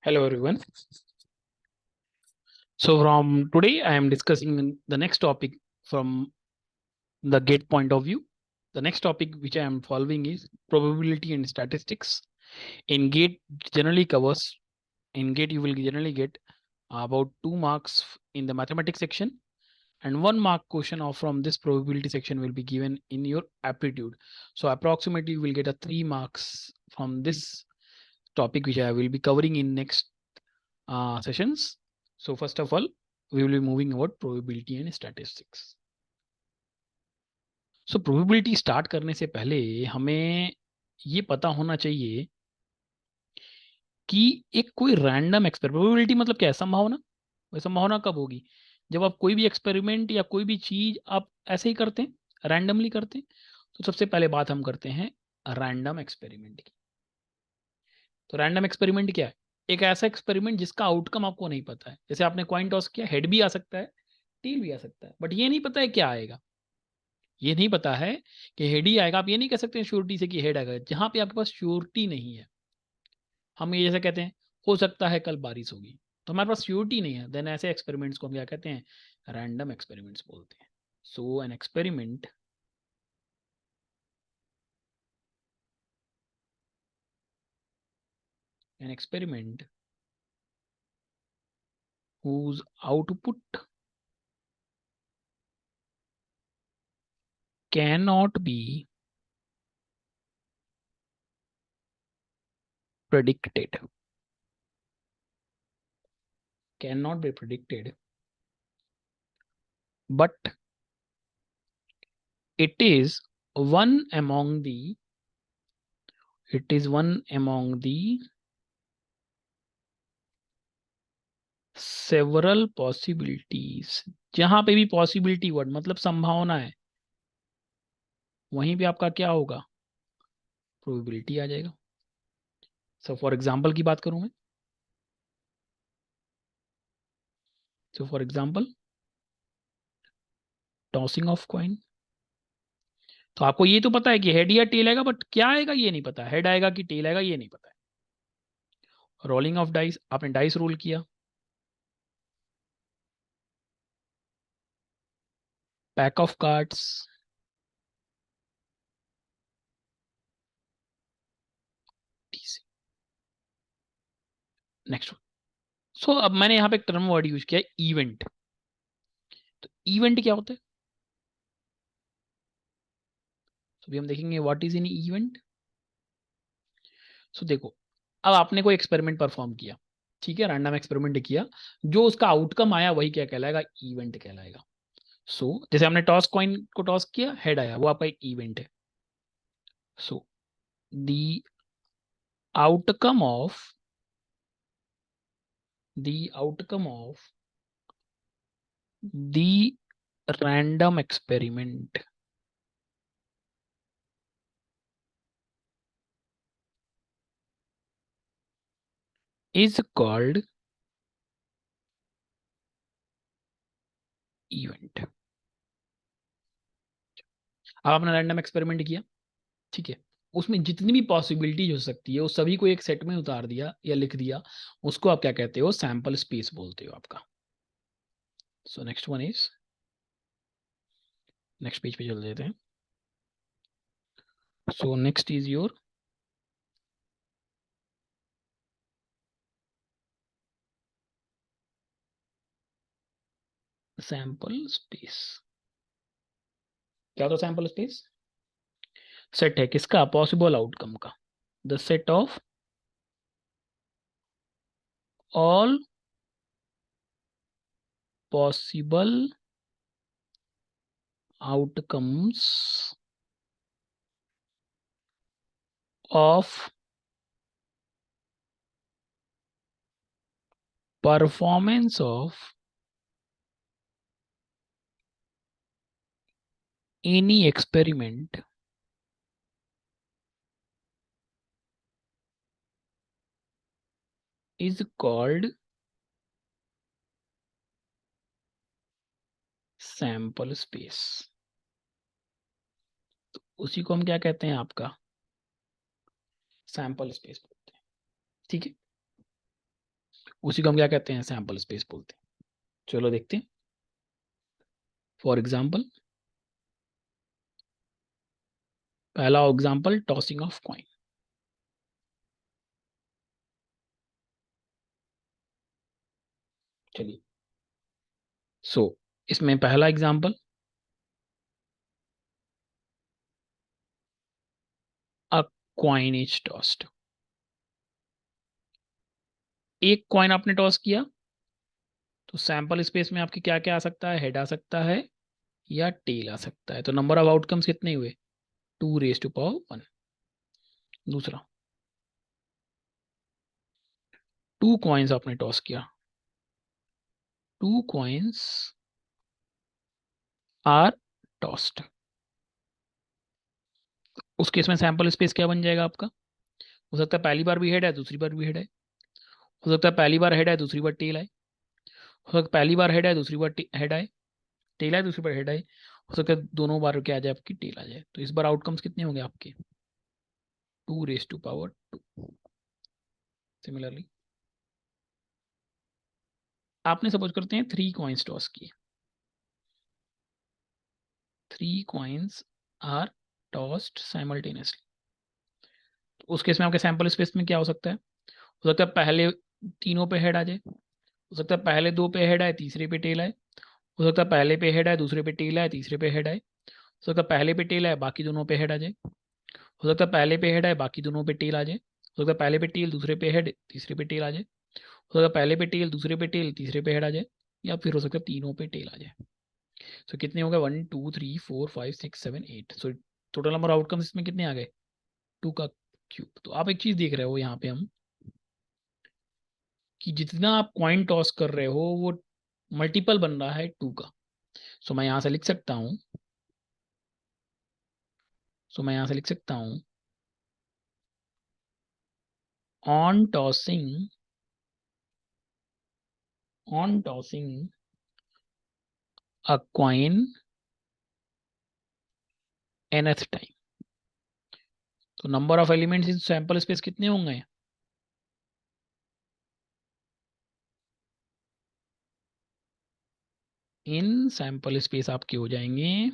Hello everyone. So from today I am discussing the next topic from the GATE point of view. The next topic which I am following is probability and statistics. In GATE generally covers, in GATE you will generally get about 2 marks in the mathematics section and 1 mark question of from this probability section will be given in your aptitude. So approximately you will get a 3 marks from this topic which I will be covering in next sessions. So first of all, we will be moving about probability and statistics. So probability start करने से पहले हमें ये पता होना चाहिए कि एक कोई रैंडम एक्सपेरिमेंट, प्रोबेबिलिटी मतलब क्या है? संभावना। वह संभावना कब होगी? जब आप कोई भी एक्सपेरिमेंट या कोई भी चीज आप ऐसे ही करते हैं, रैंडमली करते हैं। तो सबसे पहले बात हम करते हैं रैंडम एक्सपेरिमेंट की। तो रैंडम एक्सपेरिमेंट क्या है? एक ऐसा एक्सपेरिमेंट जिसका आउटकम आपको नहीं पता है। जैसे आपने कॉइन टॉस किया, हेड भी आ सकता है, टेल भी आ सकता है, बट ये नहीं पता है क्या आएगा। ये नहीं पता है कि हेड ही आएगा। आप ये नहीं कह सकते श्योरिटी से कि हेड आएगा। जहां पे आपके पास श्योरिटी नहीं है, हम ये जैसे कहते हैं हो सकता है कल बारिश होगी, तो हमारे पास श्योरिटी नहीं है, देन ऐसे एक्सपेरिमेंट्स को हम क्या कहते हैं? रैंडम एक्सपेरिमेंट्स बोलते हैं। So an experiment whose output cannot be predicted, cannot be predicted, but it is one among the it is one among the several possibilities। जहां पे भी पॉसिबिलिटी वर्ड मतलब संभावना है, वहीं पे आपका क्या होगा? प्रोबेबिलिटी आ जाएगा। सो फॉर एग्जांपल की बात करूं मैं, so for example tossing of coin. तो आपको ये तो पता है कि हेड या टेल आएगा, बट क्या आएगा ये नहीं पता। हेड आएगा कि टेल आएगा ये नहीं पता है। रोलिंग ऑफ डाइस, आपने डाइस रोल किया। Pack of cards, next. So अब मैंने यहाँ पे एक टर्म वर्ड यूज किया है, इवेंट। तो इवेंट क्या होता है? तो भी हम देखेंगे व्हाट इज एन इवेंट। सो देखो, अब आपने कोई एक्सपेरिमेंट परफॉर्म किया, ठीक है, रैंडम एक्सपेरिमेंट किया, जो उसका आउटकम आया वही क्या कहलाएगा? इवेंट कहलाएगा। सो जैसे हमने टॉस कॉइन को टॉस किया, हेड आया, वो आपका एक इवेंट है। So the outcome of the outcome of the random experiment is called event. अब आपने रैंडम एक्सपेरिमेंट किया, ठीक है, उसमें जितनी भी पॉसिबिलिटीज हो सकती है उस सभी को एक सेट में उतार दिया या लिख दिया, उसको आप क्या कहते हो? सैंपल स्पेस बोलते हो आपका। So next one is, next page पे चल देते हैं। So next is your sample space. क्या होता है सैंपल स्पेस? सेट है किसका? पॉसिबल आउटकम का। The set of all possible outcomes of performance of any experiment is called sample space. उसी को हम क्या कहते हैं? आपका सैंपल स्पेस बोलते हैं, ठीक है। उसी को हम क्या कहते हैं, सैंपल स्पेस बोलते हैं। चलो देखते हैं। फॉर एग्जाम्पल, पहला एग्जाम्पल, टॉसिंग ऑफ कॉइन। चलिए, सो इसमें पहला example, a coin is tossed. एक कॉइन आपने टॉस किया, तो सैंपल स्पेस में आपके क्या क्या आ सकता है, हेड आ सकता है या टेल आ सकता है। तो नंबर ऑफ आउटकम्स कितने हुए, 2^1। दूसरा, 2 कॉइन्स आपने टॉस किया, 2 कॉइन्स आर टॉस्ड। उस केस में सैंपल स्पेस क्या बन जाएगा आपका, हो सकता है पहली बार भी हेड है, दूसरी बार भी हेड है। हो सकता है पहली बार हेड है, दूसरी बार टेल आए। हो सकता है पहली बार हेड है, दूसरी बार हेड आए, टेल आए, दूसरी बार हेड आए। हो सकता है दोनों बार क्या आ जाए, आपकी टेल आ जाए। तो इस बार आउटकम्स कितने होंगे आपके, 2^2। सिमिलरली आपने सपोज करते हैं 3 कॉइन्स टॉस किए, 3 कॉइन्स आर टॉस्ड साइमल्टेनियसली। उस केस में आपके सैंपल स्पेस में क्या हो सकता है, हो सकता है पहले तीनों पे हेड आ जाए। हो सकता है पहले 2 पे हेड आए, तीसरे पे टेल आए। हो सकता है पहले पे हेड आए, दूसरे पे टेल आए, तीसरे पे हेड आए। हो सकता है पहले पे टेल आए, बाकी दोनों पे हेड आ जाए। हो सकता है पहले पे हेड आए, बाकी दोनों पे टेल आ जाए। हो सकता है पहले पे टेल, दूसरे पे हेड, तीसरे पे टेल आ जाए। हो सकता है पहले पे टेल, दूसरे पे टेल, तीसरे पे हेड आ जाए। या फिर हो सकता है तीनों पे टेल आ जाए। सो कितने हो गए, 1 2 3 4 5 6 7 8। सो टोटल नंबर आउटकम्स इसमें कितने आ गए, 2 का क्यूब। तो आप एक चीज देख रहे हो यहाँ पे हम, कि जितना आप कॉइन टॉस कर रहे हो वो मल्टीपल बन रहा है 2 का। सो मैं यहाँ से लिख सकता हूँ, on tossing, a coin nth time. तो number of elements in sample space कितने होंगे, इन सैंपल स्पेस आपके हो जाएंगे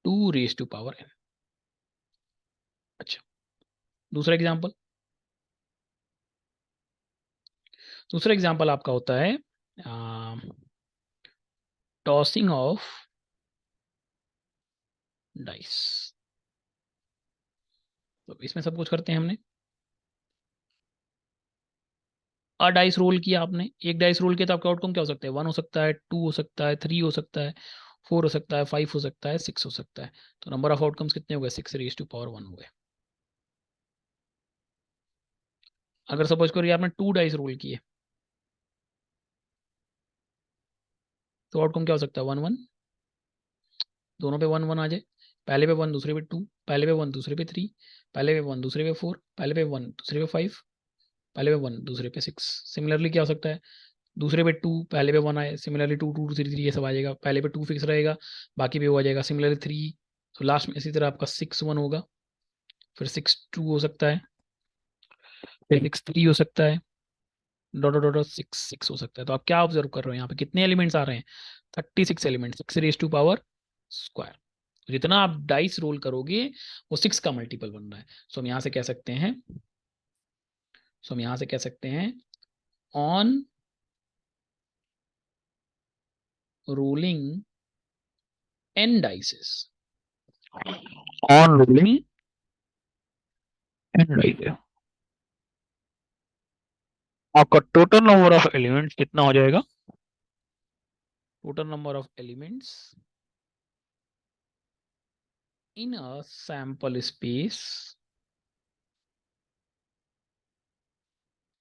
2^n। अच्छा, दूसरा एग्जांपल, आपका होता है टॉसिंग ऑफ डाइस। तो इसमें सब कुछ करते हैं हमने, डाइस रोल किया आपने, एक डाइस रोल किया तो आपका आउटकम क्या हो सकता है, 1 हो सकता है, 2 हो सकता है, 3 हो सकता है, 4 हो सकता है, 5 हो सकता है, 6 हो सकता है। तो नंबर ऑफ आउटकम्स कितने हो गए, 6^1 हो गए। अगर सपोज करिए आपने 2 डाइस रोल किए, तो आउटकम क्या हो सकता है, 1 1। दोनों पे 1 1 आ जाए, पहले पे 1, दूसरे पे 2, पहले पे 1, दूसरे पे 3, पहले पे 1, दूसरे पे 4, पहले पे 1, दूसरे पे 5, पहले पे 1, दूसरे पे 6। सिमिलरली क्या हो सकता है, दूसरे पे 2, पहले पे 1 आए, सिमिलरली 2 2 3 3 ये सब आ जाएगा। पहले पे 2 फिक्स रहेगा, बाकी पे वो आ जाएगा, सिमिलरली 3। तो लास्ट में इसी तरह आपका 6 1 होगा, फिर 6 2 हो सकता है, फिर 6 3 हो सकता है, डॉट डॉट डॉट 6 6 हो सकता है। तो आप क्या ऑब्जर्व कर रहे हो यहाँ पे, कितने एलिमेंट्स आ रहे हैं, 36 एलिमेंट, 6^2। जितना आप डाइस रोल करोगे वो 6 का मल्टीपल बन रहा है। सो हम यहाँ से कह सकते हैं, on rolling n dices, on rolling n dices, आपका टोटल नंबर ऑफ एलिमेंट्स कितना हो जाएगा, total number of elements in a sample space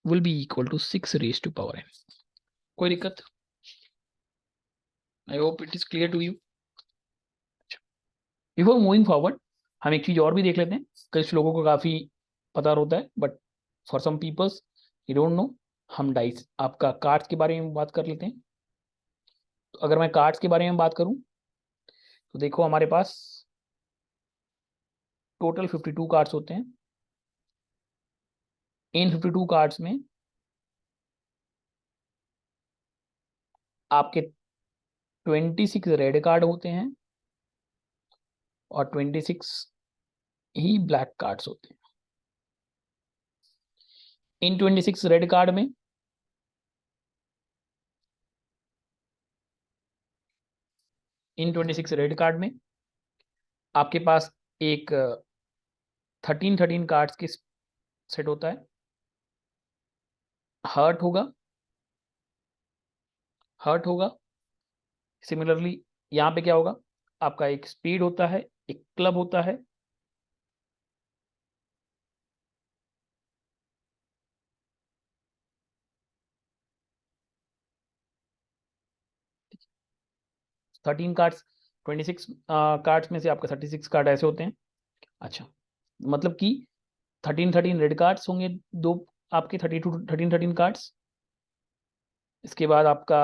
will be equal to 6^n। कोई दिक्कत, I hope it is clear to you. Before moving forward, हम एक चीज और भी देख लेते हैं, कुछ लोगों को काफी पता होता है but for some peoples you don't know. हम डाइस आपका कार्ड्स के बारे में बात कर लेते हैं। तो अगर मैं कार्ड्स के बारे में बात करूं, तो देखो हमारे पास टोटल 52 कार्ड्स होते हैं। इन 52 कार्ड्स में आपके 26 रेड कार्ड होते हैं और 26 ही ब्लैक कार्ड्स होते हैं। इन 26 रेड कार्ड में आपके पास एक 13 कार्ड्स की सेट होता है। हर्ट होगा। सिमिलरली यहाँ पे क्या होगा, आपका एक स्पीड होता है, एक क्लब होता है, थर्टीन कार्ड्स 26 कार्ड्स में से आपका 36 कार्ड ऐसे होते हैं। अच्छा, मतलब कि 13 रेड कार्ड्स होंगे, दो आपके 32 13 कार्ड्स। इसके बाद आपका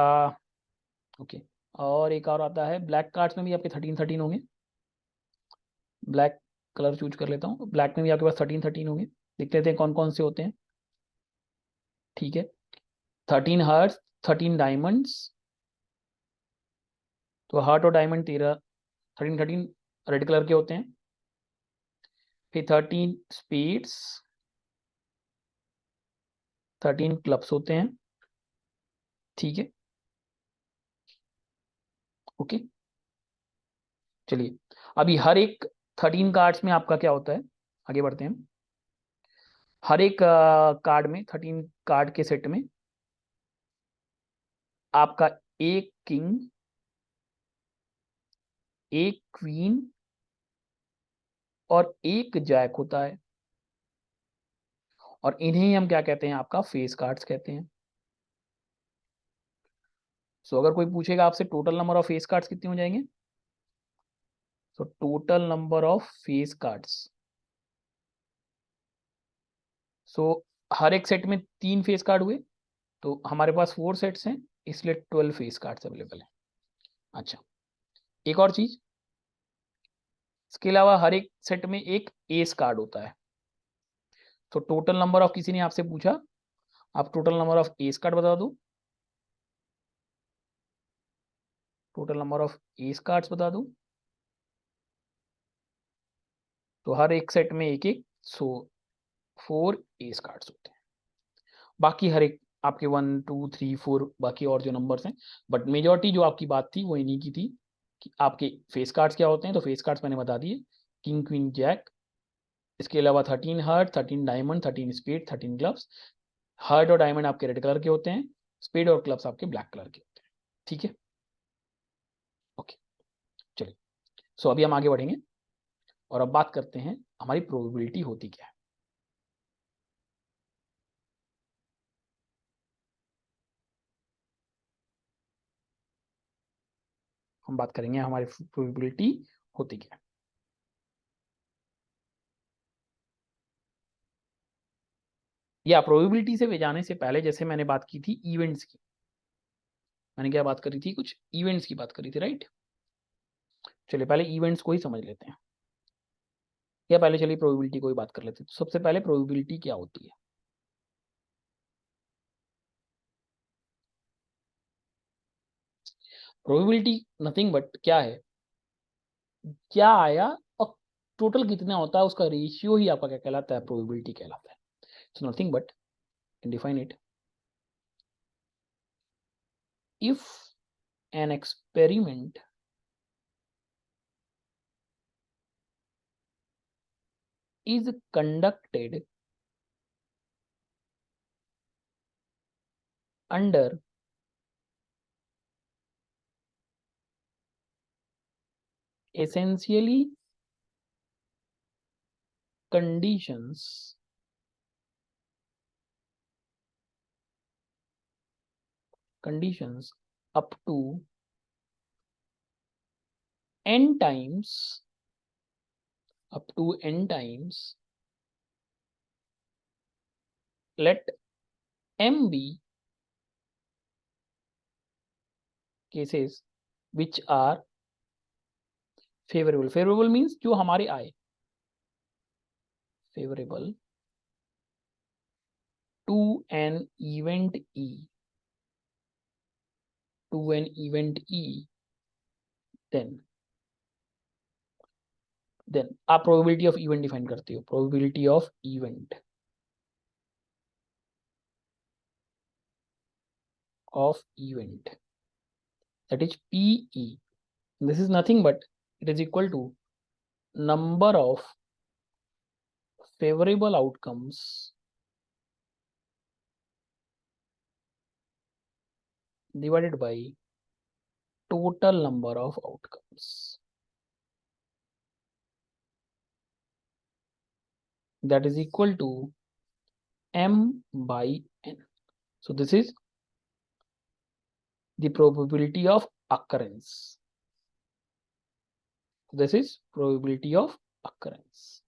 ओके, और एक और आता है ब्लैक कार्ड्स में भी आपके 13 होंगे। ब्लैक कलर चूज कर लेता हूँ, ब्लैक में भी आपके पास 13 होंगे। देख लेते हैं कौन कौन से होते हैं। ठीक है, 13 हार्ट्स, 13 डायमंड्स। तो हार्ट और डायमंड 13 रेड कलर के होते हैं। फिर 13 स्पीड्स, 13 क्लब्स होते हैं। ठीक है, ओके। चलिए, अभी हर एक 13 कार्ड्स में आपका क्या होता है, आगे बढ़ते हैं। हर एक कार्ड में 13 कार्ड के सेट में आपका एक किंग, एक क्वीन और एक जैक होता है। और इन्हें ही हम क्या कहते हैं, आपका फेस कार्ड्स कहते हैं। सो अगर कोई पूछेगा आपसे total number of face cards कितने हो जाएंगे, so total number of face cards, so हर एक सेट में 3 फेस कार्ड हुए, तो हमारे पास 4 सेट्स हैं, इसलिए 12 फेस कार्ड्स अवेलेबल है। अच्छा, एक और चीज, इसके अलावा हर एक सेट में एक एस कार्ड होता है। तो टोटल नंबर ऑफ, किसी ने आपसे पूछा आप total number of S card बता दो, total number of S cards बता दो। तो हर एक सेट में एक एक, सो 4 एस कार्ड्स होते हैं। बाकी हर एक आपके 1 2 3 4 बाकी और जो नंबर्स हैं, बट मेजोरिटी जो आपकी बात थी वो इन्हीं की थी कि आपके फेस कार्ड्स क्या होते हैं। तो फेस कार्ड्स मैंने बता दिए, किंग क्वीन जैक। इसके अलावा 13 heart, 13 diamond, 13 spade, 13 clubs. Heart और डायमंड आपके रेड कलर के होते हैं, स्पेड और क्लब्स आपके ब्लैक कलर के होते हैं। ठीक है, ओके। चलिए, सो अभी हम आगे बढ़ेंगे और अब बात करते हैं हमारी प्रोबेबिलिटी होती क्या है। हम बात करेंगे हमारी प्रोबेबिलिटी होती क्या है। या प्रोबेबिलिटी से जाने से पहले, जैसे मैंने बात की थी इवेंट्स की, मैंने क्या बात करी थी, कुछ इवेंट्स की बात करी थी, राइट। चलिए पहले इवेंट्स को ही समझ लेते हैं, या पहले चलिए प्रोबेबिलिटी को ही बात कर लेते हैं। तो सबसे पहले प्रोबेबिलिटी क्या होती है। प्रोबेबिलिटी नथिंग बट क्या है, क्या आया और टोटल कितना होता है, उसका रेशियो ही आपका क्या कहलाता है, प्रोबेबिलिटी कहलाता है। So nothing but, can define it, if an experiment is conducted under essentially conditions up to n times, let m be cases which are favorable means जो हमारे आए, favorable to an event E, to an event E, then आप probability of event define करते हो, probability of event that is PE. This is nothing but it is equal to number of favorable outcomes divided by total number of outcomes. That is equal to M by N. So this is the probability of occurrence. This is probability of occurrence.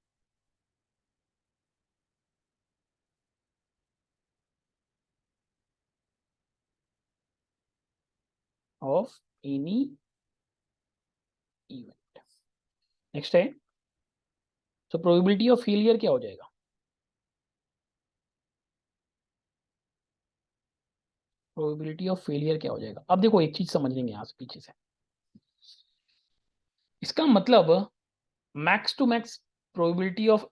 Of any event. Next है, so probability of failure क्या हो जाएगा? Probability of failure क्या हो जाएगा? अब देखो एक चीज समझ लेंगे यहाँ से पीछे से, इसका मतलब max to max probability of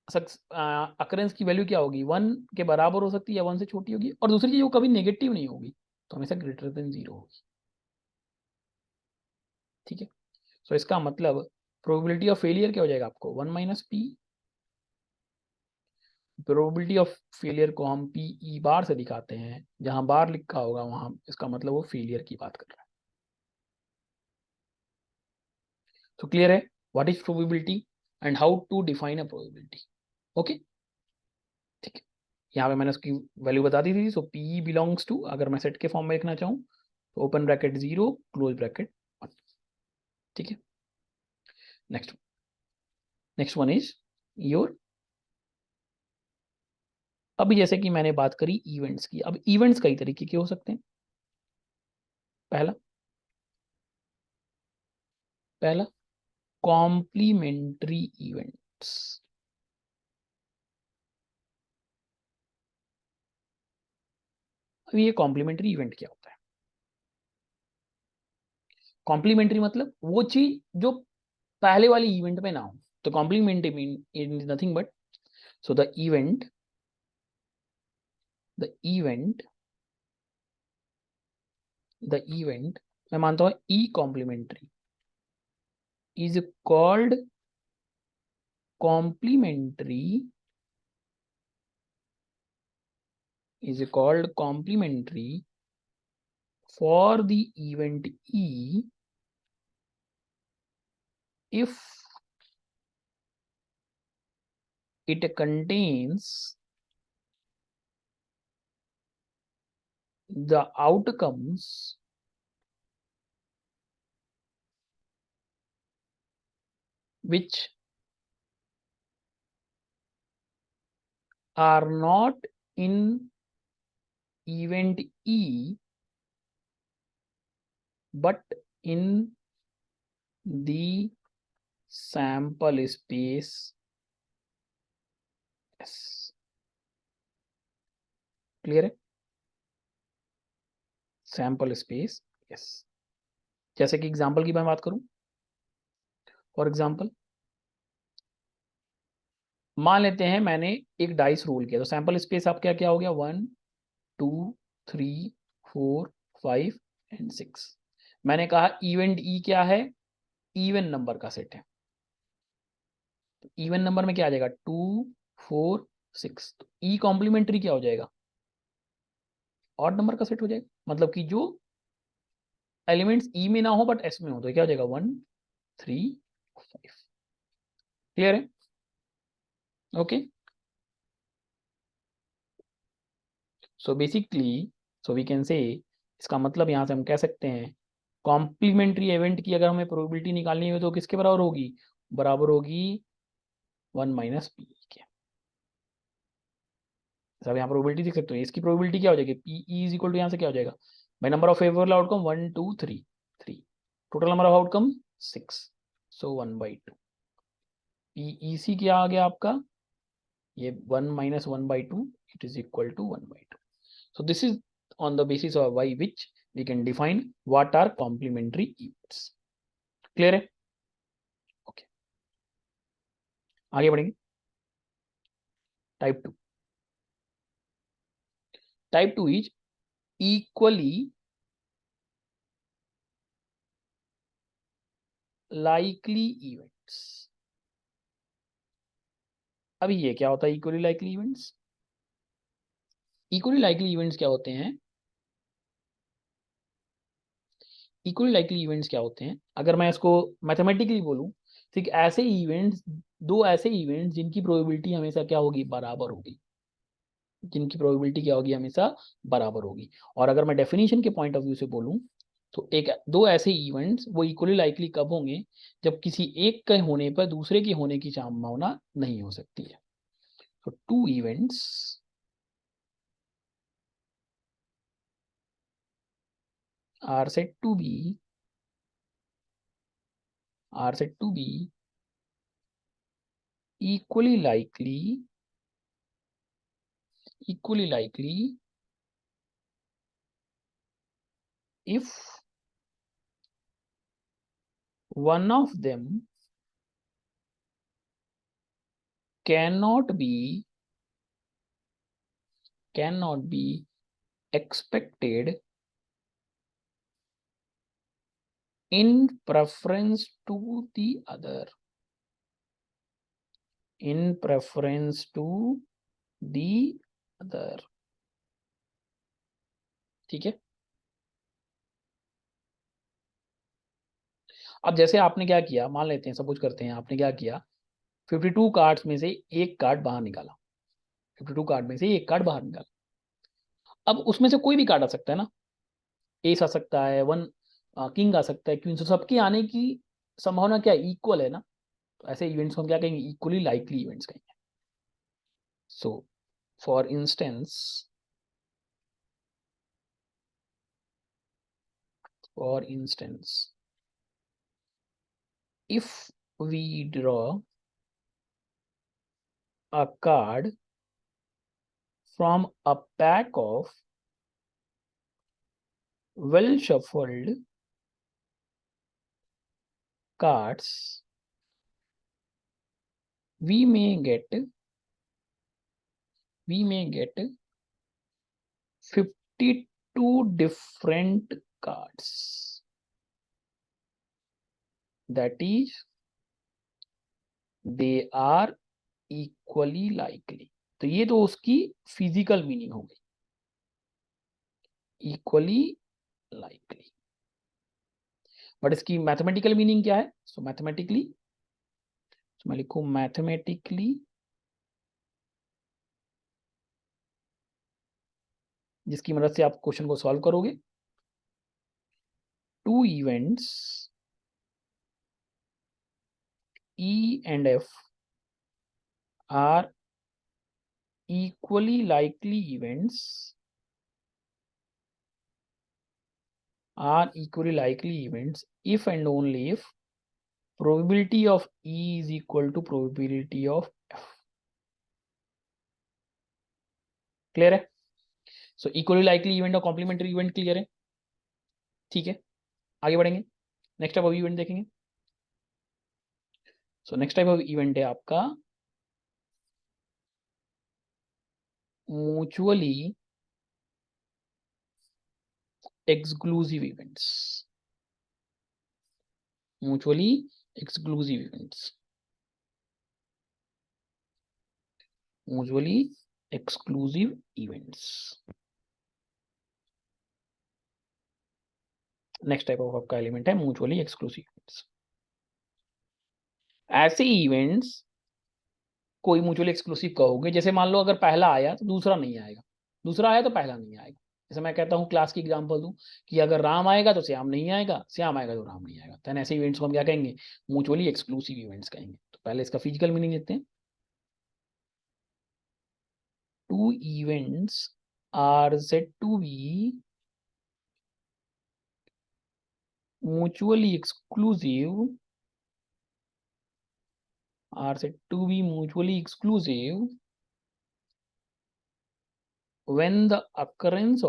occurrence की वैल्यू क्या होगी? 1 के बराबर हो सकती है या 1 से छोटी होगी, और दूसरी चीज वो कभी नेगेटिव नहीं होगी, तो हमेशा ग्रेटर देन 0 होगी। ठीक है, सो इसका मतलब प्रोबेबिलिटी ऑफ फेलियर क्या हो जाएगा आपको? 1 minus P. Probability of failure को हम पी ई बार से दिखाते हैं, जहां बार लिखा होगा वहां इसका मतलब वो फेलियर की बात कर रहा है। तो क्लियर है what is probability and how to define a probability. Okay, ठीक है, यहाँ पे मैंने उसकी वैल्यू बता दी थी। सो पी बिलोंग्स टू, अगर मैं सेट के फॉर्म में लिखना चाहूँ तो ओपन ब्रैकेट 0 क्लोज ब्रैकेट 1। ठीक है, नेक्स्ट वन इज योर, अभी जैसे कि मैंने बात करी इवेंट्स की, अब इवेंट्स कई तरीके के हो सकते हैं। पहला कॉम्प्लीमेंट्री इवेंट्स। अब ये कॉम्प्लीमेंट्री इवेंट क्या होता है? कॉम्प्लीमेंट्री मतलब वो चीज जो पहले वाली इवेंट में ना हो, तो complementary mean is nothing but, so the event मैं मानता हूं E complementary is called complementary for the event E if it contains the outcomes which are not in event E but in the sample space S। Clear है? Sample space S। जैसे कि example की मैं बात करूं, for example मान लेते हैं मैंने एक डाइस रोल किया, तो सैंपल स्पेस आप क्या क्या हो गया? 1 2 3 4 5 एंड 6। मैंने कहा इवेंट ई क्या है? इवन नंबर का सेट है। तो इवन नंबर में क्या आ जाएगा? 2 4 6। तो ई कॉम्प्लीमेंट्री क्या हो जाएगा? ऑड नंबर का सेट हो जाएगा, मतलब कि जो एलिमेंट्स ई में ना हो बट एस में हो, तो क्या हो जाएगा? 1 3 5। क्लियर है? Okay, so basically so we can say, इसका मतलब यहां से हम कह सकते हैं कॉम्प्लीमेंट्री इवेंट की अगर हमें प्रोबेबिलिटी निकालनी हो तो किसके बराबर होगी? बराबर होगी 1 माइनस पी के। सब यहाँ प्रोबेबिलिटी देख सकते हो, इसकी प्रोबेबिलिटी क्या हो जाएगी? पी इज इक्वल टू, यहाँ से क्या हो जाएगा भाई? Number of favourable outcome 1 2 3 3, total number of outcome 6, so 1/2। P E C क्या आ गया आपका? ये 1 minus 1/2, it is equal to 1/2. So this is on the basis of y which we can define what are complementary events. Clear है? Okay. आगे बढ़ेंगे. Type 2. Type 2 is equally likely events. अभी ये क्या होता है equally likely events? Equally likely events क्या होते हैं? इक्वली लाइकली इवेंट्स क्या होते हैं? अगर मैं इसको मैथमेटिकली बोलूं, ठीक, ऐसे इवेंट्स, दो ऐसे इवेंट्स जिनकी प्रोबेबिलिटी हमेशा क्या होगी? बराबर होगी. जिनकी प्रोबेबिलिटी क्या होगी? हमेशा बराबर होगी. और अगर मैं डेफिनेशन के पॉइंट ऑफ व्यू से बोलूं, तो एक दो ऐसे इवेंट्स वो इक्वली लाइकली कब होंगे? जब किसी एक के होने पर दूसरे के होने की संभावना नहीं हो सकती है. तो two events are said to be equally likely if one of them cannot be expected in preference to the other. ठीक है. अब जैसे आपने क्या किया, मान लेते हैं, सपोज करते हैं, आपने क्या किया, 52 कार्ड्स में से एक कार्ड बाहर निकाला. 52 कार्ड में से एक कार्ड बाहर निकाला. अब उसमें से कोई भी कार्ड आ सकता है ना. एस आ सकता है, वन किंग आ सकता है, क्वीन. सबके आने की संभावना क्या है? इक्वल है ना. तो ऐसे इवेंट्स को हम क्या कहेंगे? इक्वली लाइकली इवेंट्स कहेंगे. So for instance if we draw a card from a pack of well shuffled cards, we may get 52 different cards. That is, they are equally likely. तो ये तो उसकी फिजिकल मीनिंग हो गई, equally likely. But इसकी mathematical meaning क्या है? सो mathematically, मैं लिखूं मैथमेटिकली, जिसकी मदद से आप क्वेश्चन को सॉल्व करोगे. Two events E and F are equally likely events if and only if probability of E is equal to probability of F. Clear है? सो इक्वली लाइकली इवेंट और कॉम्प्लीमेंट्री इवेंट क्लियर है. ठीक है, आगे बढ़ेंगे. Next type of event देखेंगे. So next type of event है आपका mutually exclusive events. Mutually exclusive events. Mutually exclusive events. Next type of आपका एलिमेंट है म्यूचुअली एक्सक्लूसिव इवेंट्स. ऐसे इवेंट्स कोई म्यूचुअली एक्सक्लूसिव कहोगे, जैसे मान लो अगर पहला आया तो दूसरा नहीं आएगा, दूसरा आया तो पहला नहीं आएगा. जैसे मैं कहता हूँ, क्लास की एग्जांपल दूं कि अगर राम आएगा तो श्याम नहीं आएगा, श्याम आएगा तो राम नहीं आएगा. तो ऐसे इवेंट्स को हम क्या कहेंगे? म्यूचुअली एक्सक्लूसिव इवेंट्स कहेंगे. तो पहले इसका फिजिकल मीनिंग देते हैं. Two events are said to be mutually exclusive are said to be mutually exclusive when the occurrence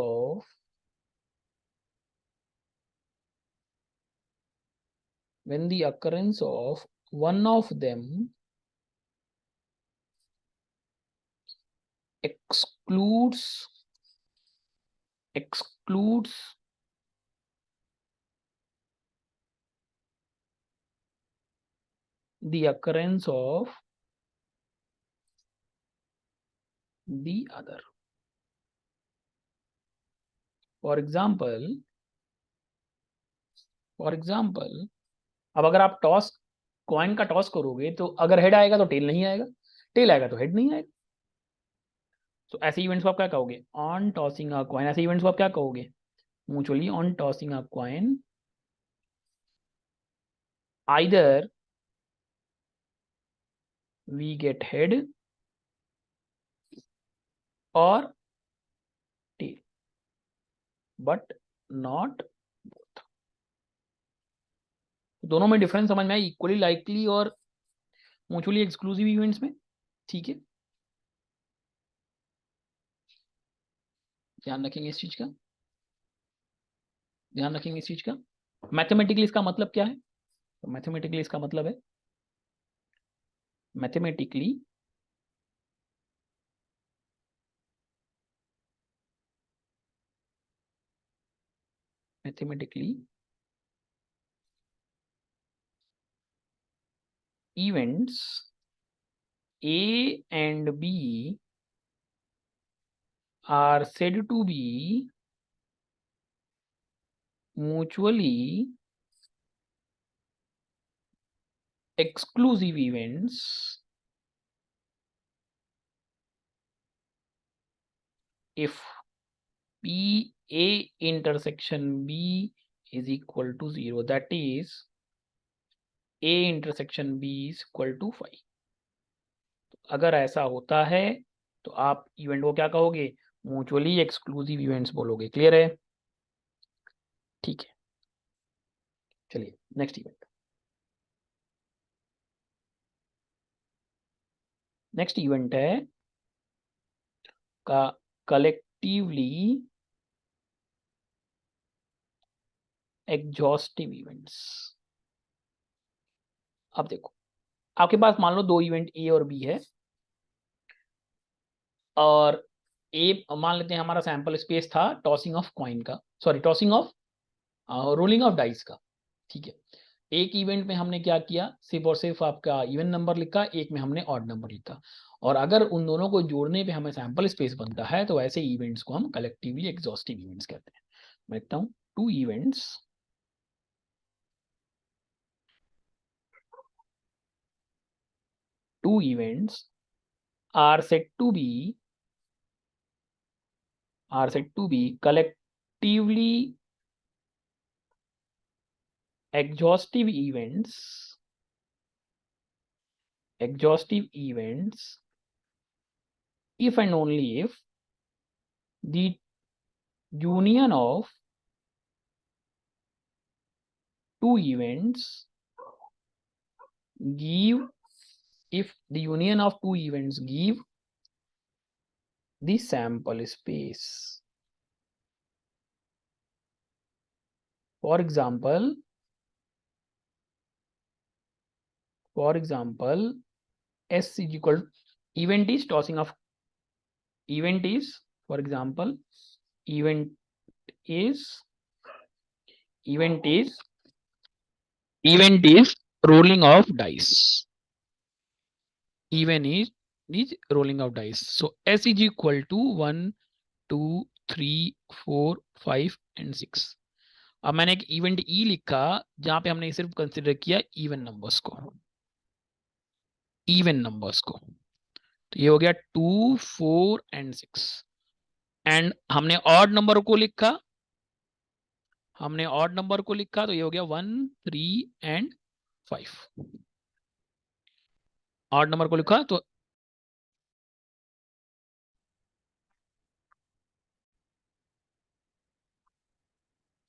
of one of them excludes the occurrence of the other. For example, अब अगर आप coin का toss करोगे तो अगर head आएगा तो tell नहीं आएगा, टेल आएगा तो हेड नहीं आएगा। तो ऐसे इवेंट्स को आप क्या कहोगे? On tossing a coin. ऐसे इवेंट्स को आप क्या कहोगे? Mutually on tossing a coin either we get head और टेल बट नॉट। दोनों में डिफरेंस समझ में आया? इक्वली लाइकली और म्यूचुअली एक्सक्लूसिव इवेंट्स में। ठीक है, ध्यान रखेंगे इस चीज का, ध्यान रखेंगे इस चीज का। मैथमेटिकली इसका मतलब क्या है? तो मैथमेटिकली इसका मतलब है, mathematically events A and B are said to be mutually exclusive events if P A intersection B is equal to 0, that is A intersection B is equal to 5। अगर ऐसा होता है तो आप इवेंट को क्या कहोगे? म्यूचुअली एक्सक्लूसिव इवेंट्स बोलोगे। क्लियर है? ठीक है, चलिए नेक्स्ट इवेंट। नेक्स्ट इवेंट है का कलेक्टिवली एग्जॉस्टिव इवेंट्स। अब देखो, आपके पास मान लो दो इवेंट ए और बी है, और ए मान लेते हैं हमारा सैंपल स्पेस था टॉसिंग ऑफ कॉइन का, sorry tossing of rolling of dice का। ठीक है, एक इवेंट में हमने क्या किया? सिर्फ और सिर्फ आपका इवन नंबर लिखा, एक में हमने ऑड नंबर लिखा। और अगर उन दोनों को जोड़ने पे हमें सैंपल स्पेस बनता है तो ऐसे इवेंट्स को हम कलेक्टिवली एग्जॉस्टिव इवेंट्स कहते हैं। मैं लिखता हूं, two events are said to be collectively exhaustive events if and only if the union of two events give the sample space. For example, S is equal to event is tossing of event is, for example, event is rolling of dice. Event is rolling of dice. So S is equal to 1, 2, 3, 4, 5 and 6। अब मैंने एक event E लिखा जहां पे हमने सिर्फ consider किया even numbers को, तो ये हो गया 2, 4 एंड 6। एंड हमने ऑड नंबर को लिखा, तो ये हो गया 1, 3 एंड 5। ऑड नंबर को लिखा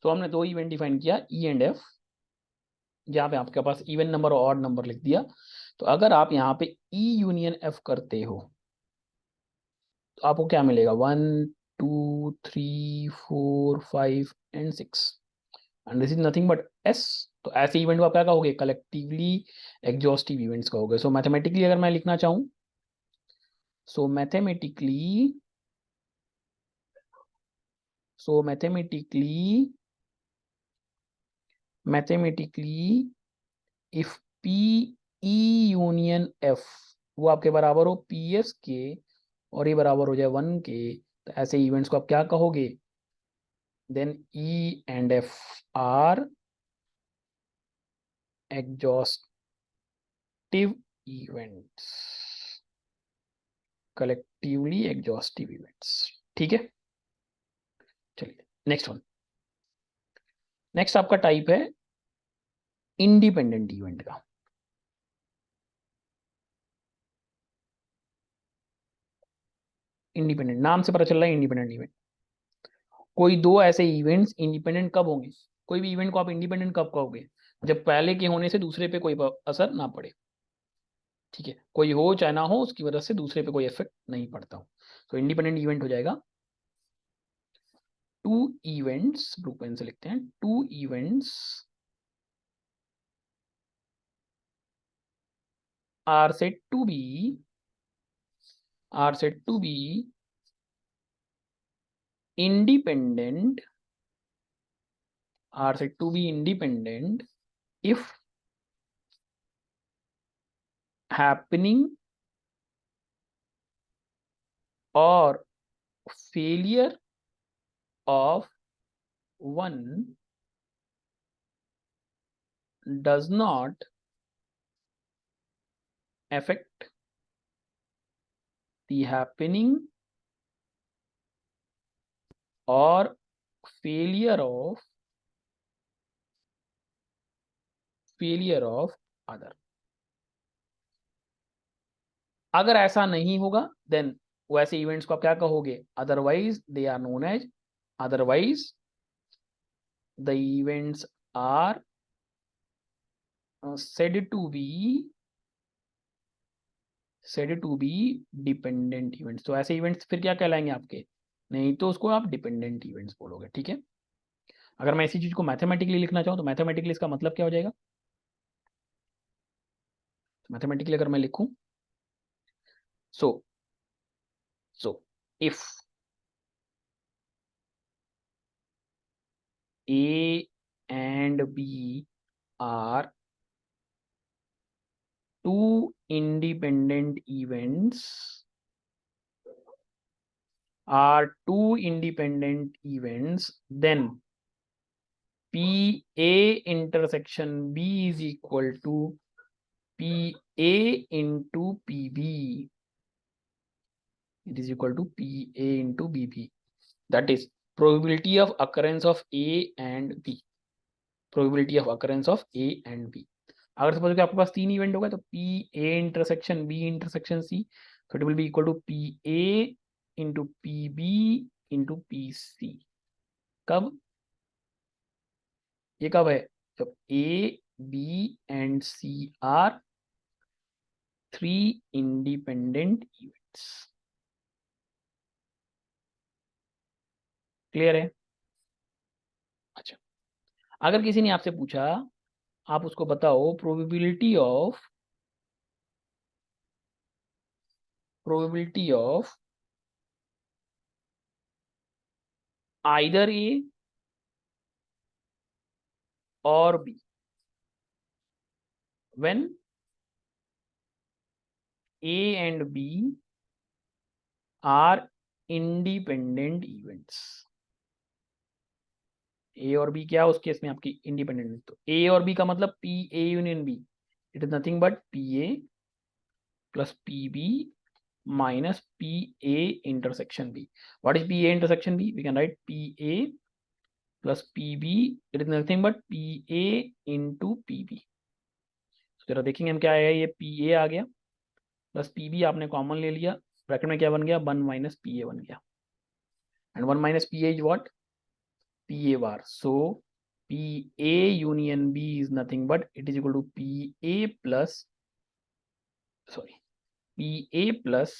तो हमने दो इवेंट डिफाइन किया, ई एंड एफ, जहां पे आपके पास इवन नंबर और ऑड नंबर लिख दिया। तो अगर आप यहाँ पे ई यूनियन एफ करते हो आपको क्या मिलेगा, 1 2 3 4 5 and 6, and this is nothing but S. तो ऐसे इवेंट को आप क्या कहोगे, कलेक्टिवली एग्जॉस्टिव इवेंट्स कहोगे। सो मैथमेटिकली अगर मैं लिखना चाहूँ, so mathematically mathematically if P E union F वो आपके बराबर हो पी एस के, और ये बराबर हो जाए 1 के, तो ऐसे इवेंट्स को आप क्या कहोगे, then E and F are exhaustive events, collectively exhaustive events. ठीक है, चलिए नेक्स्ट वन। नेक्स्ट आपका टाइप है इंडिपेंडेंट इवेंट का। इंडिपेंडेंट नाम से पता चल रहा है इंडिपेंडेंट इवेंट। कोई दो ऐसे इवेंट्स इंडिपेंडेंट कब होंगे, कोई भी इवेंट को आप इंडिपेंडेंट कब कहोगे, जब पहले के होने से दूसरे पे कोई असर ना पड़े। ठीक है, कोई हो चाहे ना हो उसकी वजह से दूसरे पे कोई इफेक्ट नहीं पड़ता हो, तो इंडिपेंडेंट इवेंट हो जाएगा टू इवेंट्स, ब्लू पेन से लिखते हैं, two events are said to be independent are said to be independent if happening or failure of one does not affect the happening or failure of other। अगर ऐसा नहीं होगा then वैसे events को आप क्या कहोगे, otherwise they are known as, otherwise the events are said to be dependent events. तो ऐसे इवेंट्स फिर क्या कहलाएंगे आपके, नहीं तो उसको आप डिपेंडेंट इवेंट्स बोलोगे। ठीक है, अगर मैं इसी चीज को मैथमेटिकली लिखना चाहूँ तो मैथमेटिकली इसका मतलब क्या हो जाएगा, मैथमेटिकली अगर मैं लिखूं, so if A and B are two independent events then PA intersection B is equal to PA into PB, it is equal to PA into BB, that is probability of occurrence of A and B, probability of occurrence of A and B। अगर suppose कि आपके पास तीन event होगा तो P A intersection B intersection C, तो it will be equal to P A into P B into P C. कब, ये कब है, जब A B and C are three independent events. Clear है। अच्छा, अगर किसी ने आपसे पूछा, आप उसको बताओ प्रोबेबिलिटी ऑफ आइदर ए और B when A and B are independent events. A और बी क्या उस केस में आपकी इंडिपेंडेंट, तो ए और बी का मतलब P A union B, it is nothing but P A plus P B minus PA intersection B. What is PA intersection B? We can write PA plus PB. It is nothing but PA into PB. तो जरा देखेंगे हम क्या आया, ये PA आ गया plus PB आपने common ले लिया, ब्रैकेट में क्या बन गया, 1 माइनस PA बन गया, and 1 minus PA is what, PA bar. So PA union B is nothing but it is equal to PA plus PA plus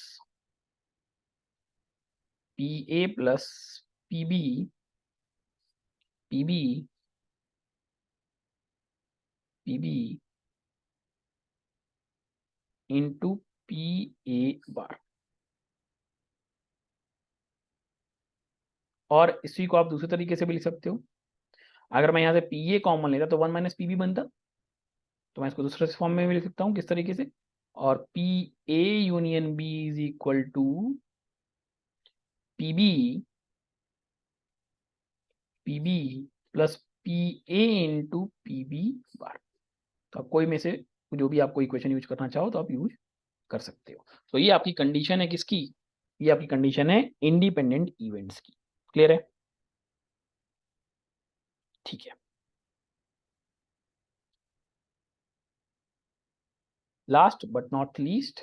PA plus PB PB PB into PA बार। और इसी को आप दूसरे तरीके से भी लिख सकते हो। अगर मैं यहाँ से PA कॉमन लेता तो 1 माइनस PB बनता, तो मैं इसको दूसरे फॉर्म में भी लिख सकता हूँ, किस तरीके से, और PA union B is equal to PB plus PA into PB bar. तो आप कोई में से जो भी आपको इक्वेशन यूज करना चाहो तो आप यूज कर सकते हो। तो ये आपकी कंडीशन है किसकी, ये आपकी कंडीशन है इंडिपेंडेंट इवेंट्स की। क्लियर है? ठीक है। लास्ट बट नॉट लीस्ट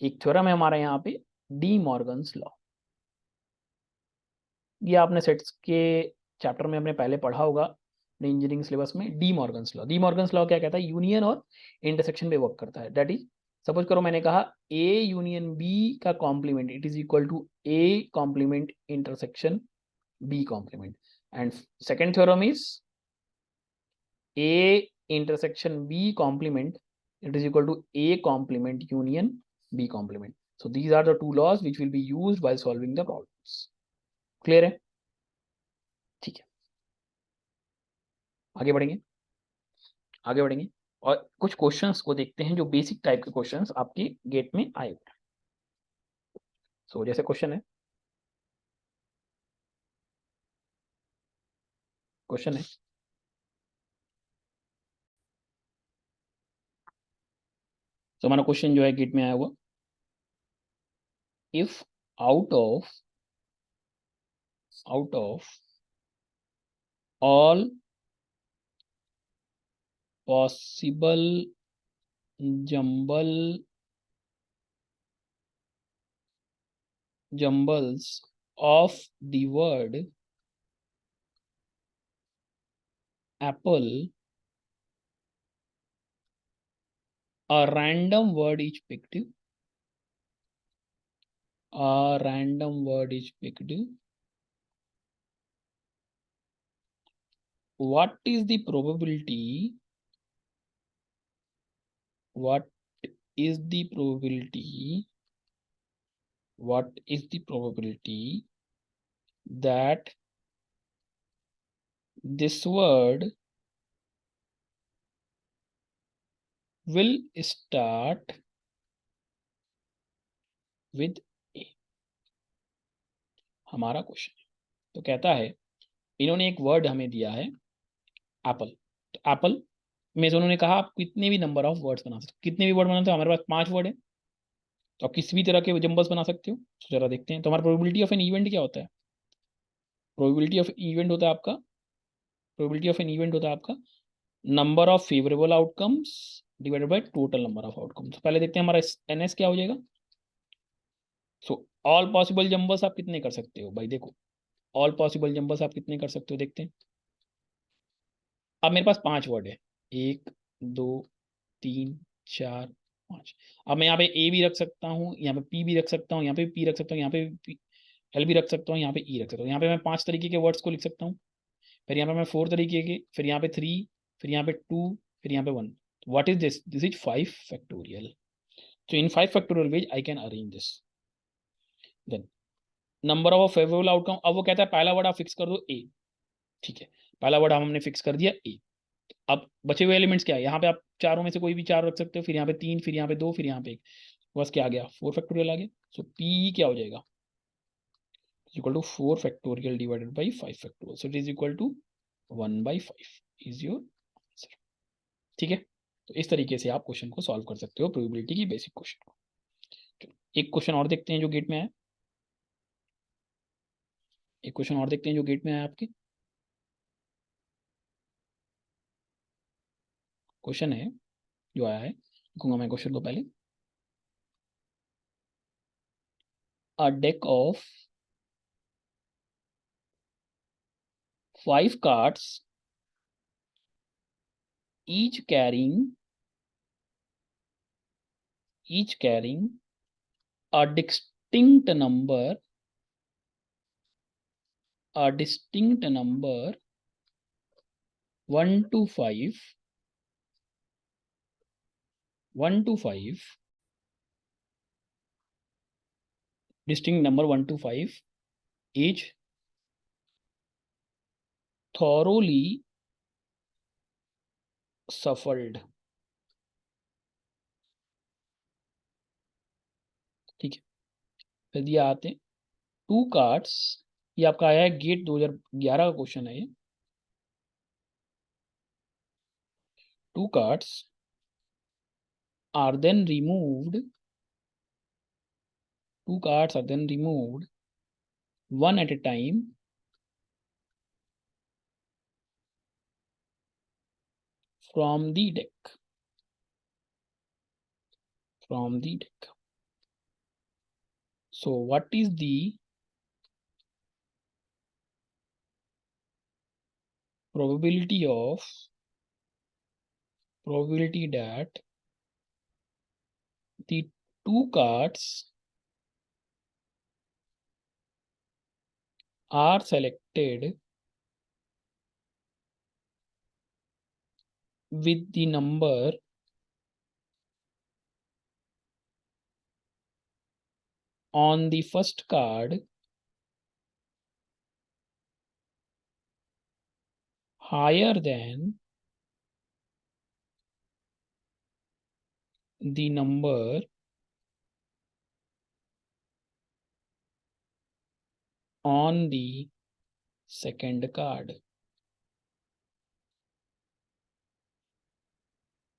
एक थ्योरम है हमारा यहाँ पे, डी मॉर्गन्स लॉ। ये आपने सेट्स के चैप्टर में हमने पहले पढ़ा होगा अपने इंजीनियरिंग सिलेबस में। D Morgan's law, D Morgan's law क्या कहता है, यूनियन और इंटरसेक्शन पे वर्क करता है। दैट इज, सपोज करो मैंने कहा ए यूनियन बी का complement it is equal to A complement intersection B complement, and second theorem is A intersection B complement it is equal to A complement union B complement. So these are the two laws which will be used while solving the problems. Clear है? ठीक है, आगे बढ़ेंगे। आगे बढ़ेंगे और कुछ questions को देखते हैं जो बेसिक टाइप के क्वेश्चंस आपके गेट में आए हुए हैं। सो जैसे क्वेश्चन है तो हमारा क्वेश्चन जो है गेट में आया हुआ, if out of all possible jumbles of the word apple, a random word is picked. A random word is picked. What is the probability? What is the probability? What is the probability that this word will start with A? हमारा question है। तो कहता है इन्होंने एक word हमें दिया है एप्पल। तो एप्पल में से उन्होंने कहा आप कितने भी नंबर ऑफ वर्ड्स बना सकते हो, कितने भी वर्ड बनाते हो, हमारे पास 5 वर्ड है, तो आप किसी भी तरह के जंबल्स बना सकते हो। तो जरा देखते हैं, तो हमारा प्रोबेबिलिटी ऑफ एन इवेंट क्या होता है, प्रोबेबिलिटी ऑफ इवेंट होता है आपका, प्रोबेबिलिटी ऑफ एन इवेंट होता है आपका number of favourable outcomes divided by total number of outcomes. पहले देखते हैं हमारा एनएस क्या हो जाएगा। सो ऑल पॉसिबल जंबल्स आप कितने कर सकते हो भाई, देखो ऑल पॉसिबल जंबल्स आप कितने कर सकते हो, देखते हैं। अब मेरे पास 5 वर्ड है, 1 2 3 4 5। अब मैं यहाँ पे ए भी रख सकता हूँ, यहाँ पे पी भी रख सकता हूँ, यहाँ पे पी रख सकता हूँ, यहाँ पे एल भी रख सकता हूँ, यहाँ पे ई रख सकता हूँ। यहाँ पे मैं 5 तरीके के वर्ड्स को लिख सकता हूँ, फिर यहाँ पे मैं 4 तरीके के, फिर यहाँ पे 3, फिर यहाँ पे 2, फिर यहाँ पे 1। What is this, this is 5 factorial. So in 5 factorial ways I can arrange this. Then number of favourable outcome, अब वो कहता है पहला वर्ड आप फिक्स कर दो ए। ठीक है, पहला वर्ड हमने फिक्स कर दिया ए। अब बचे हुए एलिमेंट्स क्या है, यहाँ पे आप चारों में से कोई भी 4 रख सकते हो, फिर यहाँ पे 3, फिर यहाँ पे 2, फिर यहाँ पे 1। बस क्या आ गया, 4 फैक्टोरियल आ गया। सो पी क्या हो जाएगा, equal to 4 factorial divided by 5 factorial, so it is equal to 1/5 is your answer. ठीक है, तो इस तरीके से आप क्वेश्चन को सॉल्व कर सकते हो, प्रोबेबिलिटी की बेसिक क्वेश्चन को। एक क्वेश्चन और देखते हैं जो गेट में है, एक क्वेश्चन और देखते हैं जो गेट में है आपके। क्वेश्चन है जो आया है, लिखूंगा मैं क्वेश्चन को पहले। अ deck of 5 cards each carrying a distinct number a distinct number 1 to 5 distinct number 1 to 5 is thoroughly shuffled. ठीक है, फिर दिया आते हैं टू कार्ड्स, ये आपका आया है गेट 2011 का क्वेश्चन है ये। Two cards are then removed, two cards are then removed one at a time from the deck, so what is the probability that the two cards are selected with the number on the first card higher than the number on the second card।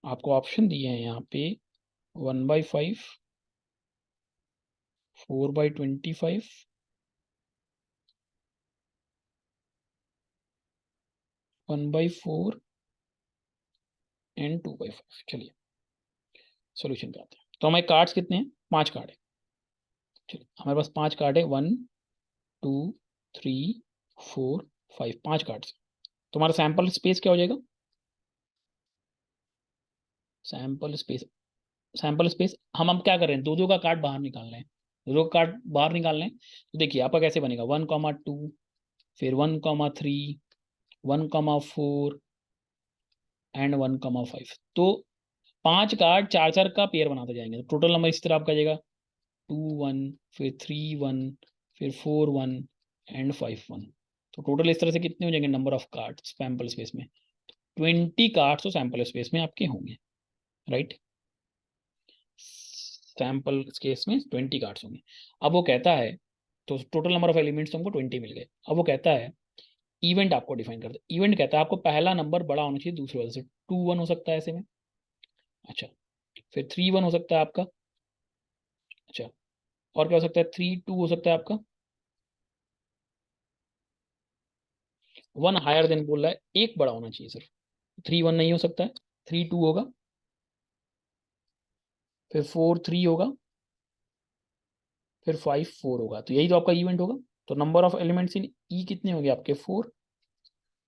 आपको option दिए हैं यहाँ पे 1/5, 4/25, 1/4 and 2/5। चलिए solution पे आते हैं। तो हमारे कार्ड्स कितने हैं? 5 कार्ड है। चलिए हमारे पास 5 कार्ड है, 1 2 3 4 5, 5 कार्ड्स। तो हमारा सैंपल स्पेस क्या हो जाएगा? सैंपल स्पेस हम क्या कर रहे हैं, दो दो का कार्ड बाहर निकाल रहे हैं, दो दो का कार्ड बाहर निकाल रहे हैं। तो देखिए आपका कैसे बनेगा, 1,2, फिर 1,3, 1,4 एंड 1,5। तो 5 कार्ड 4 4 का पेयर बनाते जाएंगे, तो टोटल नंबर इस तरह आपका जाएगा 2 1, फिर 3 1, फिर 4 1 एंड 5 1। तो टोटल इस तरह से कितने हो जाएंगे number of card sample space में? 20 कार्ड्स तो सैंपल स्पेस में आपके होंगे, राइट। सैंपल केस में 20 कार्ड्स होंगे। अब वो कहता है, तो टोटल नंबर ऑफ एलिमेंट्स तो हमको 20 मिल गए। अब वो कहता है इवेंट आपको डिफाइन करता है। इवेंट कहता है आपको पहला नंबर बड़ा होना चाहिए दूसरे वाले से, 2 1 हो सकता है ऐसे में, अच्छा, फिर 3 1 हो सकता है आपका, अच्छा, और क्या हो सकता है, 3 2 हो सकता है आपका, 1 हायर देन बोल रहा है, एक बड़ा होना चाहिए सिर्फ, 3 1 नहीं हो सकता है, 3 2 होगा, फिर 4 3 होगा, फिर 5 4 होगा। तो यही तो आपका इवेंट होगा। तो नंबर ऑफ एलिमेंट्स इन ई कितने हो गए आपके, 4।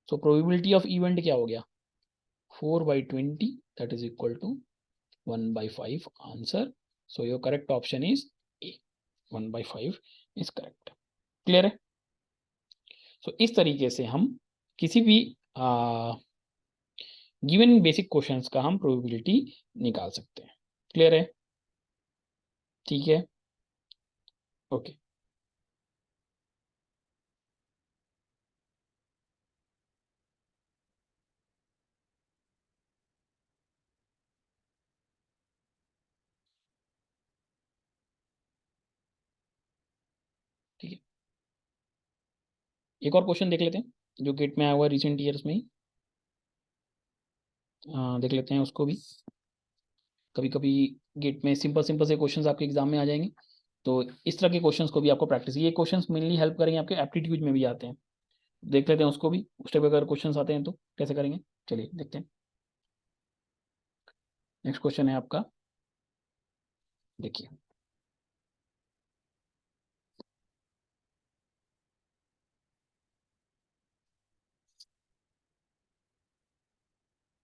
सो प्रोबेबिलिटी ऑफ इवेंट क्या हो गया, 4/20, that is equal to 1/5 answer. So your correct option is A, 1/5 is correct. Clear है? सो इस तरीके से हम किसी भी गिवन बेसिक क्वेश्चंस का हम प्रोबेबिलिटी निकाल सकते हैं। क्लियर है? ठीक है, ओके। ठीक है, एक और क्वेश्चन देख लेते हैं जो गेट में आया हुआ रिसेंट ईयर्स में ही, देख लेते हैं उसको भी। कभी कभी गेट में सिंपल सिंपल से क्वेश्चंस आपके एग्जाम में आ जाएंगे, तो इस तरह के क्वेश्चंस को भी आपको प्रैक्टिस, ये क्वेश्चंस मेनली हेल्प करेंगे, आपके एप्टीट्यूड में भी आते हैं। देख लेते हैं उसको भी, उस टाइप अगर क्वेश्चंस आते हैं तो कैसे करेंगे। चलिए देखते हैं। नेक्स्ट क्वेश्चन है आपका, देखिए,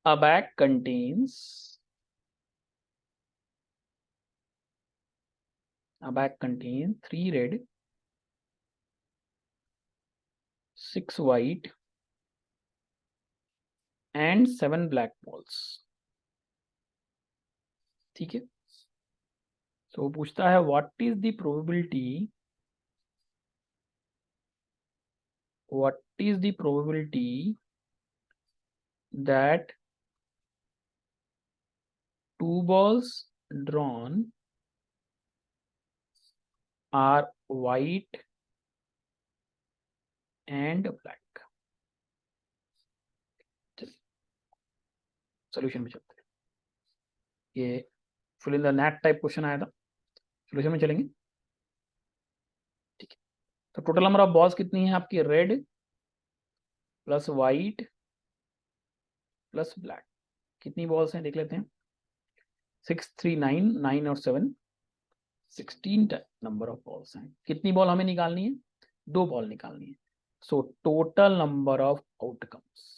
a bag contains three red, 6 white and 7 black balls. ठीक है, तो पूछता है what is the probability that 2 balls drawn are white and black. Solution में चलते हैं, ये fill in the net type question आया था, सोल्यूशन में चलेंगे। ठीक है, तो टोटल नंबर ऑफ बॉल्स कितनी है आपकी, red plus white plus black, कितनी बॉल्स हैं देख लेते हैं। 6 3 9, 9 और 7 16 नंबर ऑफ बॉल्स हैं। कितनी बॉल हमें निकालनी है, 2 बॉल निकालनी है। सो टोटल नंबर ऑफ आउटकम्स,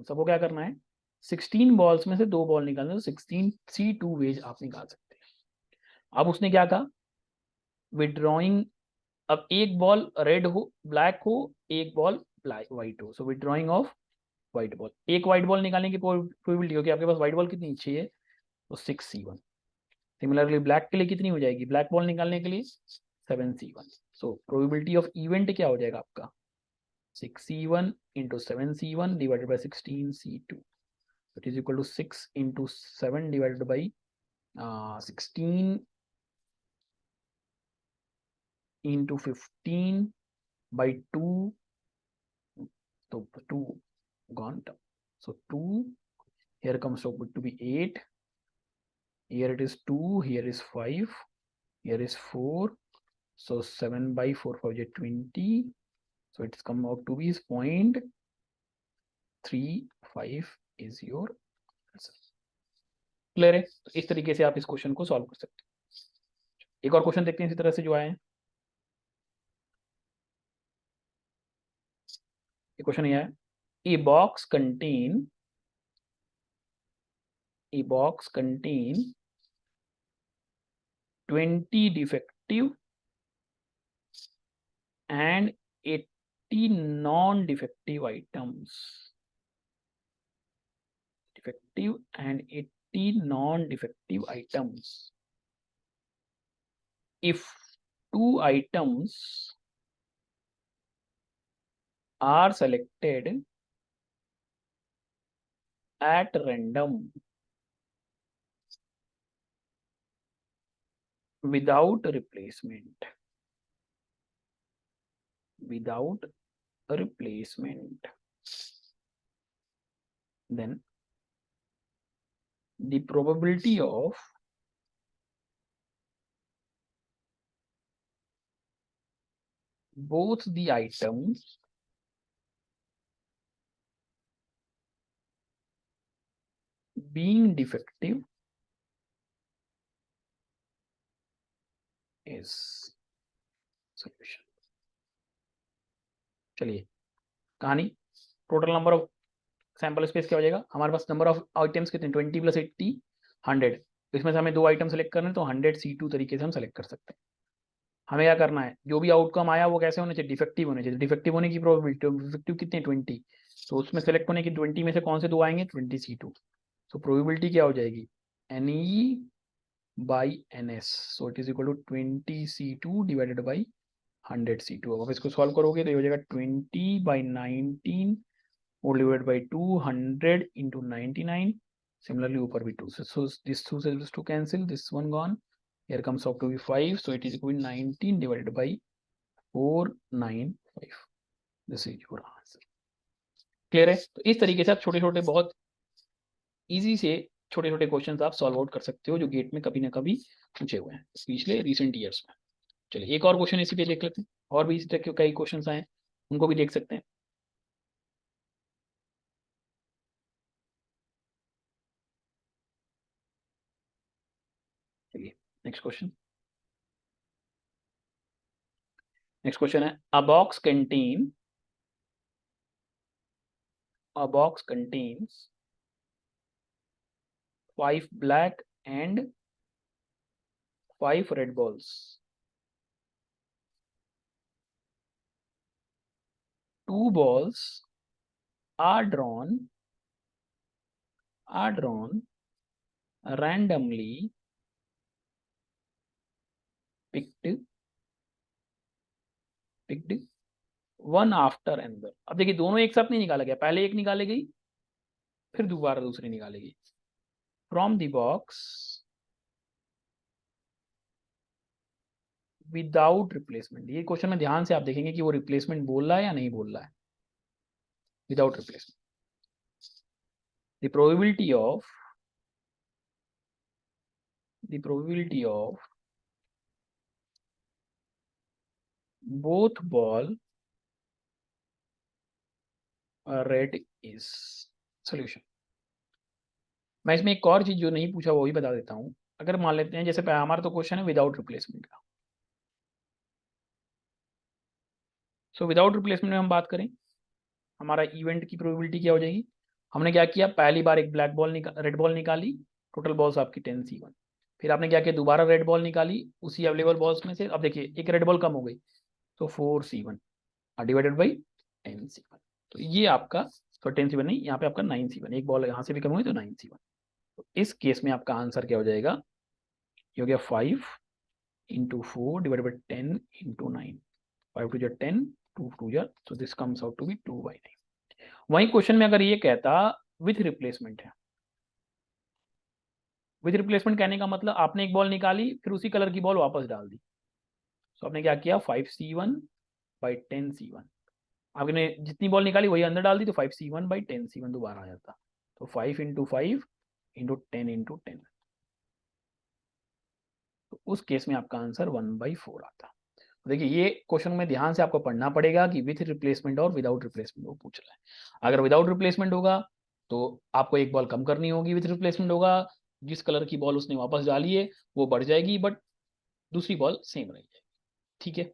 सबको क्या करना है, 16 बॉल्स में से 2 बॉल निकालना है, तो 16 3 2 वेज आप निकाल सकते हैं। अब उसने क्या कहा, विड्रॉइंग, अब एक बॉल रेड हो ब्लैक हो, एक बॉल व्हाइट हो, सो विड्रॉइंग ऑफ व्हाइट बॉल, एक व्हाइट बॉल निकालने की प्रोबेबिलिटी होगी, आपके पास व्हाइट बॉल कितनी 6 है, तो 6c1। सिमिलरली ब्लैक के लिए कितनी हो जाएगी, ब्लैक बॉल निकालने के लिए 7c1। So probability of event क्या हो जाएगा आपका, 6c1 into 7c1 divided by 16c2, it is equal to 6 into 7 divided by 16 into 15 by 2, so 2 gone down, so 2 here comes out to be 8, here it is 2, here is 5, here is 4, so 7 by 4 for 20, so it's come out to be 0.35 is your answer. Clear है, तो इस तरीके से आप इस question को solve कर सकते हैं। एक और क्वेश्चन देखते हैं इसी तरह से जो आए हैं। ये क्वेश्चन ये है, a box contain 20 defective and 80 non-defective items. Defective and 80 non-defective items. If 2 items are selected at random without replacement, then the probability of both the items being defective is solution. चलिए कहानी, total number of sample space क्या हो जाएगा, हमारे पास number of items कितने 20 + 80 100, इसमें से हमें 2 आइटम सेलेक्ट करने, तो 100c2 तरीके से हम सेलेक्ट कर सकते हैं। हमें क्या करना है, जो भी आउटकम आया वो कैसे होने चाहिए, डिफेक्टिव होने चाहिए। डिफेक्टिव होने की प्रोबेबिलिटी, डिफेक्टिव कितने 20, तो उसमें सेलेक्ट होने की 20 में से कौन से 2 आएंगे, 20c2। सो प्रोबेबिलिटी क्या हो जाएगी, NE/NS, so it is equal to 20c2 divided by 100c2। अब आप इसको सॉल्व करोगे तो ये हो जाएगा 20/19 whole divide by 200 into 99, similarly ऊपर भी 2, so this 2 से 2 cancel, this one gone, here comes out to be 5, so it is equal to 19 divided by 495, this is your answer. Clear है, तो इस तरीके से आप छोटे छोटे बहुत इजी से छोटे छोटे क्वेश्चंस आप सॉल्व आउट कर सकते हो, जो गेट में कभी ना कभी पूछे हुए हैं पिछले रिसेंट ईयर्स में। चलिए एक और क्वेश्चन इसी पे देख लेते हैं, और भी इसी तरह के कई क्वेश्चंस आए हैं, उनको भी देख सकते हैं। चलिए नेक्स्ट क्वेश्चन है, a box contains 5 black and 5 red balls. 2 balls are drawn randomly picked one after another। अब देखिए दोनों एक साथ नहीं निकाला गया, पहले एक निकाले गई फिर दोबारा दूसरी निकालेगी। From the box without replacement. ये क्वेश्चन में ध्यान से आप देखेंगे कि वो रिप्लेसमेंट बोल रहा है या नहीं बोल रहा है। Without replacement the probability of both ball red is solution। मैं इसमें एक और चीज जो नहीं पूछा वो भी बता देता हूं। अगर मान लेते हैं जैसे हमारा तो क्वेश्चन है विदाउट रिप्लेसमेंट का, सो विदाउट रिप्लेसमेंट में हम बात करें, हमारा इवेंट की प्रोबेबिलिटी क्या हो जाएगी। हमने क्या किया, पहली बार एक ब्लैक बॉल रेड बॉल निकाली, टोटल बॉल्स आपकी 10c1। फिर आपने क्या किया, दोबारा रेड बॉल निकाली उसी अवेलेबल बॉल्स में से। अब देखिए एक रेड बॉल कम हो गई तो 4c1 डिवाइडेड बाई 10c1। तो ये आपका, तो 10c1 नहीं, यहाँ पे आपका 9c1, एक बॉल यहाँ से भी कम हुई तो 9c1। तो इस केस में आपका आंसर क्या हो जाएगा, ये हो गया 5 into 4 divide by 10 into 9। 5 to 10, 2 to, तो this comes out to be 2/9। वही क्वेश्चन में अगर ये कहता विथ रिप्लेसमेंट है, विथ रिप्लेसमेंट कहने का मतलब आपने एक बॉल निकाली फिर उसी कलर की बॉल वापस डाल दी। तो आपने क्या किया, 5c1 बाई 10c1, आपने जितनी बॉल निकाली वही अंदर डाल दी तो 5c1 बाई 10c1 दोबारा आ जाता। तो 5 इंटू 5 इंटू 10 इंटू 10, तो उस केस में आपका आंसर 1/4 आता। देखिए ये क्वेश्चन में ध्यान से आपको पढ़ना पड़ेगा कि विथ रिप्लेसमेंट और विदाउट रिप्लेसमेंट वो पूछ रहा है। अगर विदाउट रिप्लेसमेंट होगा तो आपको एक बॉल कम करनी होगी, विथ रिप्लेसमेंट होगा जिस कलर की बॉल उसने वापस डाली है वो बढ़ जाएगी बट दूसरी बॉल सेम रह जाएगी। ठीक है,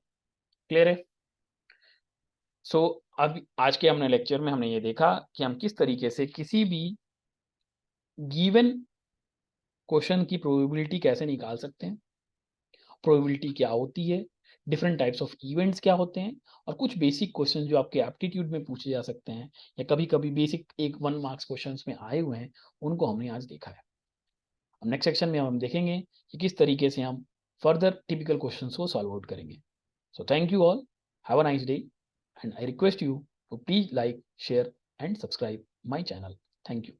क्लियर है। सो अब आज के हमने लेक्चर में हमने ये देखा कि हम किस तरीके से किसी भी गिवन क्वेश्चन की प्रोबेबिलिटी कैसे निकाल सकते हैं, प्रोबेबिलिटी क्या होती है, डिफरेंट टाइप्स ऑफ इवेंट्स क्या होते हैं, और कुछ बेसिक क्वेश्चन जो आपके एप्टीट्यूड में पूछे जा सकते हैं या कभी कभी बेसिक 1 मार्क्स क्वेश्चंस में आए हुए हैं, उनको हमने आज देखा है। अब नेक्स्ट सेक्शन में हम देखेंगे कि किस तरीके से हम फर्दर टिपिकल क्वेश्चंस को सॉल्व आउट करेंगे। So thank you all, have a nice day, and I request you to please like, share and subscribe my channel. Thank you.